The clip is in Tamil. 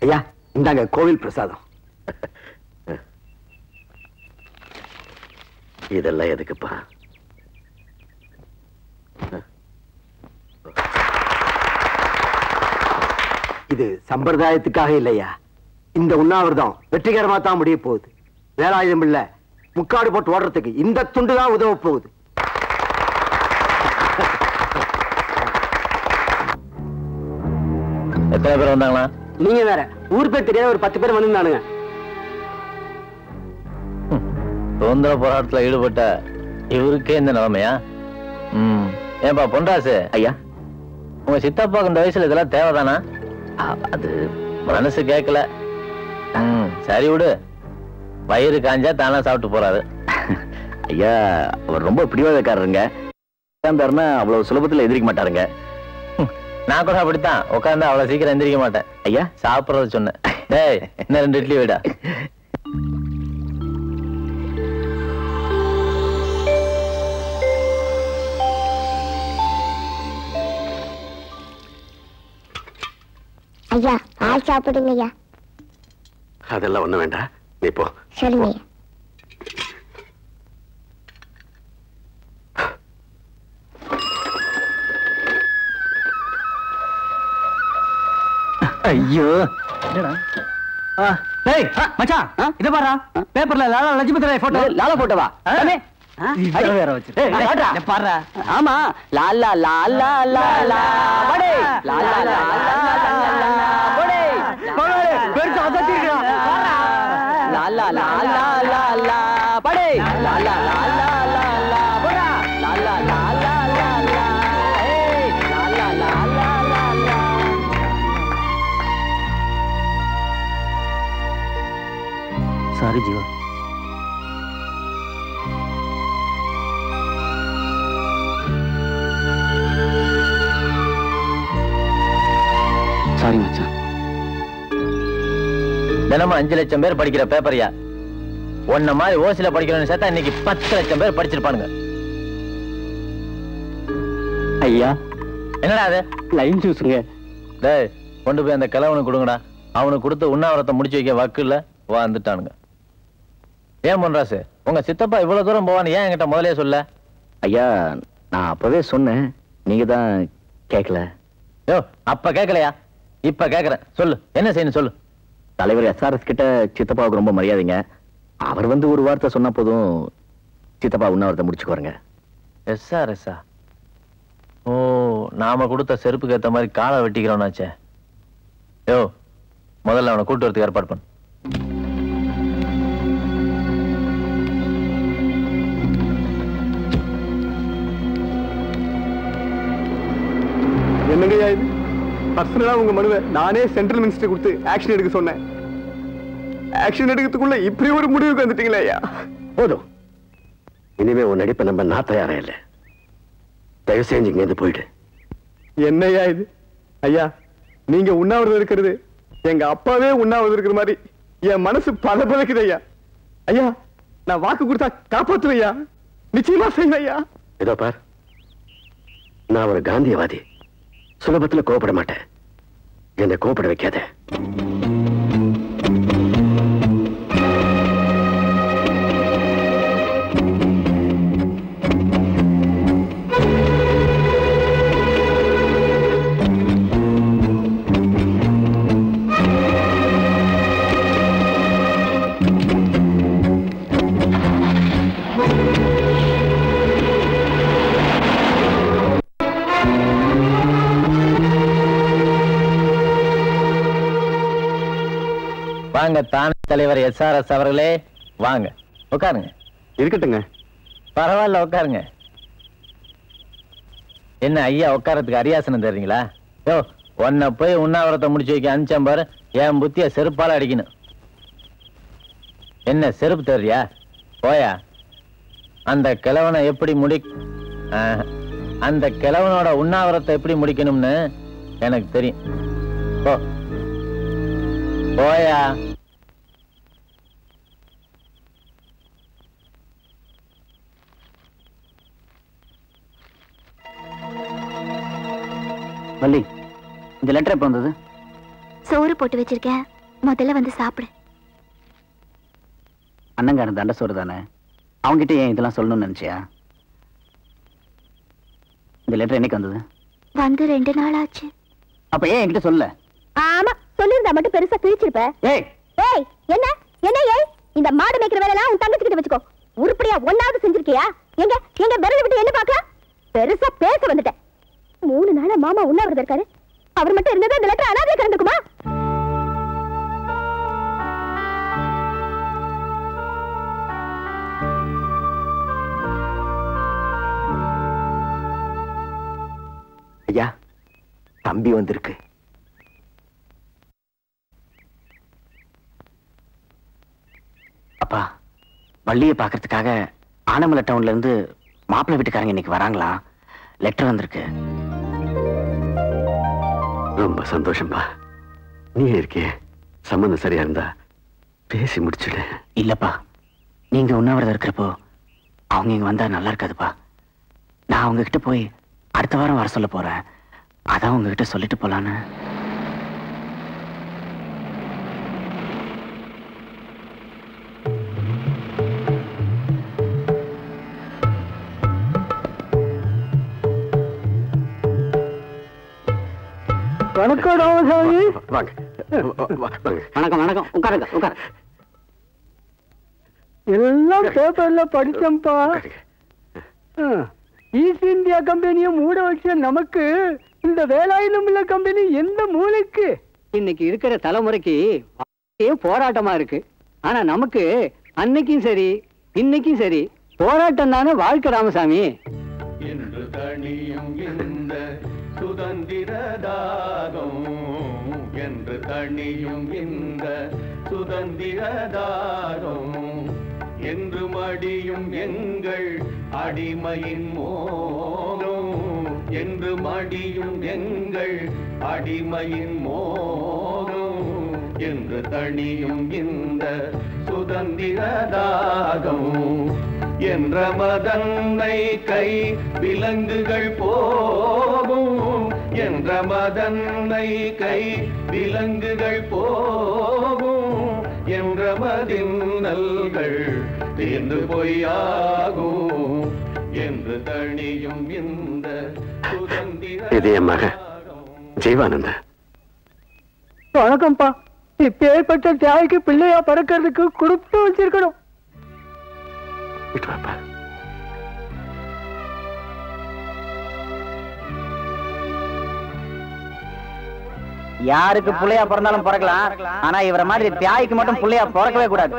ஐயா இந்தாங்க கோவில் பிரசாதம். இதெல்லாம் எதுக்குப்பா? இது சம்பிரதாயத்துக்காக இல்லையா. இந்த உண்ணாவிரதம் வெற்றிகரமா தான் முடிய போகுது. வேலாயுதம் இல்ல முக்காடு போட்டு ஓடுறதுக்கு இந்த துண்டு தான் உதவ போகுது. எத்தனை பேர் வந்தாங்களா? நீங்க வேற ஊர் பேர் தெரியாத ஒரு 10 பேர் வந்திருந்தானுங்க. சுதந்திர போராட்டத்தில் ஈடுபட்ட இவருக்கே இந்த நிலைமையா? ஏன்பா பொன்ராசு ஐயா, உங்க சித்தப்பாக்கு இந்த வயசுல இதெல்லாம் தேவைதானா? அது மனசு கேட்கல. சரி விடு, வயிறு காஞ்சா தானா சாப்பிட்டு போறாரு. ஐயா அவர் ரொம்ப பிடிவாதக்காரருங்க. அவ்வளவு சுலபத்துல எதிர்க்க மாட்டாருங்க. நான் கூட அப்படித்தான், உட்காந்து அவ்வளவு சீக்கிரம் எந்திரிக்க மாட்டேன். ஐயா சாப்பிடுறது சொன்னேன். டேய் இன்னும் 2 இட்லி விடா. ஐயா பால் சாப்பிடுங்க ஐயா. அதெல்லாம் ஒண்ணு வேண்டாம், நீ போ. சரிங்க. ஐயோ டேய் மச்சான் இத பாறா, பேப்பர்ல லாலா லஜபதி ராய் போட்டோ. லாலா போட்டோவா? வேற வச்சு பாரு. ஆமா லாலா லாலா லாலா படே லாலா லாலா படே பெருசு அதட்டிருக்கா. லாலா லாலா லாலா படே லாலா லாலா லாலா போடா லாலா லாலா லாலா ஏய் லாலா லாலா லாலா. சாரி ஜீவா. சாரி மச்சான். தினமும் 5 லட்சம் பேர் படிக்கிற பேப்பரியா ஒன்ன மாதிரி ஓசில படிக்கிறவங்க சேர்த்தா இன்னைக்கு 10 லட்சம் பேர் படிச்சிருப்பானுங்க. ஐயா என்னடா அது? லைன் ஜூஸுங்க. டேய் கொண்டு போய் அந்த கிழவனுக்கு கொடுங்கடா. அவனுக்கு கொடுத்து உண்ணாவிரத்தை முடிச்சு வைக்க வக்குல வந்துட்டானுங்க. ஏன் பொன்ராசு, உங்க சித்தப்பா இவ்வளவு தூரம் போவான்னு ஏன் என்கிட்ட முதலே சொல்ல? ஐயா நான் அப்பவே சொன்னேன், நீங்க தான் கேட்கல. யோ அப்ப கேட்கலையா? இப்ப கேட்கறேன், சொல்லு என்ன செய்யணும் சொல்லு. தலைவர் SRS கிட்ட சித்தப்பாவுக்கு ரொம்ப மரியாதைங்க. அவர் வந்து ஒரு வார்த்தை சொன்னா போதும், சித்தப்பா உண்ணாவிரத்தை முடிச்சுக்குவாருங்க. SRS-ஆ? ஓ நாம கொடுத்த செருப்புக்கு ஏத்த மாதிரி காலை வெட்டிக்கிறோம்னாச்சே. யோ முதல்ல அவனை கூட்டு வரதுக்கு ஏற்பாடு பண்ணு. என்னங்கய்யா இது? பர்சனலா உங்க மனுவை நானே சென்ட்ரல் மினிஸ்டர் கொடுத்து ஆக்ஷன் எடுக்க சொன்னேன். ஆக்ஷன் எடுக்கிறதுக்குள்ள இப்படி ஒரு முடிவுக்கு வந்துட்டீங்களா ஐயா? போதும், இனிமே உன் நடிப்பை நம்ம நான் தயாரா இல்லை. தயவு செஞ்சு இங்க இருந்து போயிடு. என்னையா இது? ஐயா நீங்க உண்ணாவிரதம் இருக்கிறது எங்க அப்பாவே உண்ணாவிரதம் இருக்கிற மாதிரி என் மனசு பதபதக்குது ஐயா. ஐயா நான் வாக்கு கொடுத்தா காப்பாத்துவையா? நிச்சயமா செய்வேன் ஐயா. இதோ பார், நான் ஒரு காந்தியவாதி. சுலபத்துல கோபப்பட மாட்டேன். என்னை கோபப்பட வைக்காத. வாங்க தானே தலைவர் SRS அவர்களே, வாங்க உட்காருங்க. இருக்கட்டுங்க. பரவாயில்ல, உட்காருங்க. என்ன ஐயா உட்காரத்துக்கு அரியாசனம் தர்றீங்களா? யோ, உன்னை போய் உண்ணாவிரத்தை முடிச்சு வைக்க அனுப்பிச்சேன் பாரு. என் புத்திய செருப்பால அடிக்கணும். என்ன செருப்பு தர்றியா? போயா. அந்த கிழவனை எப்படி அந்த கிழவனோட உண்ணாவிரத்தை எப்படி முடிக்கணும்னு எனக்கு தெரியும். போ போயா. வள்ளி, இந்த லெட்டர் எப்ப வந்தது? சோறு போட்டு வச்சிருக்கேன், முதல்ல வந்து சாப்பிடு. அண்ணங்காரன் தண்ட சோறு தானே, அவங்ககிட்ட ஏன் இதெல்லாம் சொல்லணும்னு நினைச்சியா? இந்த லெட்டர் என்னைக்கு வந்தது? வந்து 2 நாள் ஆச்சு. அப்ப ஏன் என்கிட்ட சொல்ல? ஆமா, சொல்லிருந்தா மட்டும் பெருசா கிழிச்சிருப்ப. ஏய் ஏய், என்ன என்ன ஏய், இந்த மாடு மேய்க்கிற வேலையெல்லாம் உன் தங்கச்சி கிட்ட வச்சுக்கோ. உருப்படியா ஒன்னாவது செஞ்சிருக்கியா? எங்க எங்க விரல் விட்டு என்ன பார்க்கலாம்? பெருசா பேச வந்துட்டேன். 3 நாளா மாமா உண்ணாவிரதம் இருக்காரு. அவர் மட்டும் இருந்தது இந்த லெட்டர் அனாதையா கிடந்துக்குமா? ஐயா, தம்பி வந்திருக்கு. அப்பா, வள்ளியை பாக்குறதுக்காக ஆனமலை டவுன்ல இருந்து மாப்பிள்ளை வீட்டுக்காரங்க இன்னைக்கு வராங்களா? லெட்டர் வந்திருக்கு. ரொம்ப சந்தோஷம்பா. நீ இருக்கே, சம்பந்தம் சரியா இருந்தா பேசி முடிச்சுடு. இல்லப்பா, நீங்க உண்ணாவிரதம் இருக்கிறப்போ அவங்க இங்க வந்தா நல்லா இருக்காதுப்பா. நான் அவங்க கிட்ட போய் அடுத்த வாரம் வர சொல்ல போறேன். அதான் உங்ககிட்ட சொல்லிட்டு போலான்னு. வணக்கம் ராமசாமி. வணக்கம் வணக்கம். உட்காருங்க உட்காரு. எல்லாம் பேப்பர்ல படிச்சம்பா. ஈஸ்ட் இந்தியா கம்பெனியை மூட வச்ச நமக்கு இந்த வேலாயுதம் உள்ள கம்பெனி எந்த மூளைக்கு? இன்னைக்கு இருக்கிற தலைமுறைக்கு போராட்டமா இருக்கு. ஆனா நமக்கு அன்னைக்கும் சரி இன்னைக்கும் சரி போராட்டம் தானே வாழ்க்கை ராமசாமி. என்று தனியும் இந்த சுதந்திர தாகம், என்று தனியும் இந்த சுதந்திர தாகம், என்று மடியும் எங்கள் அடிமையின் மோகம், என்று மடியும் எங்கள் அடிமையின் மோகம், என்று தனியும் இந்த சுதந்திர தாகம், என்ற மதன்னை கை விலங்குகள் போகும், என்ற மதன்னை கை விலங்குகள் போகும், என்ற மதின்னல்கள் தீர்ந்து பொய்யாகும், என்று தணியும் இந்த சுதந்திர. இது என் மக ஜீவானந்த. வணக்கம்ப்பா. இப்பேற்பட்ட தியாகிக்கு பிள்ளையா பறக்கிறதுக்கு கொடுத்து வச்சிருக்கணும். யாருக்கு புள்ளையா பிறந்தாலும் பிறக்கலாம். ஆனா இவர மாதிரி தியாய்க்கு மட்டும் புள்ளையா பிறக்கவே கூடாது.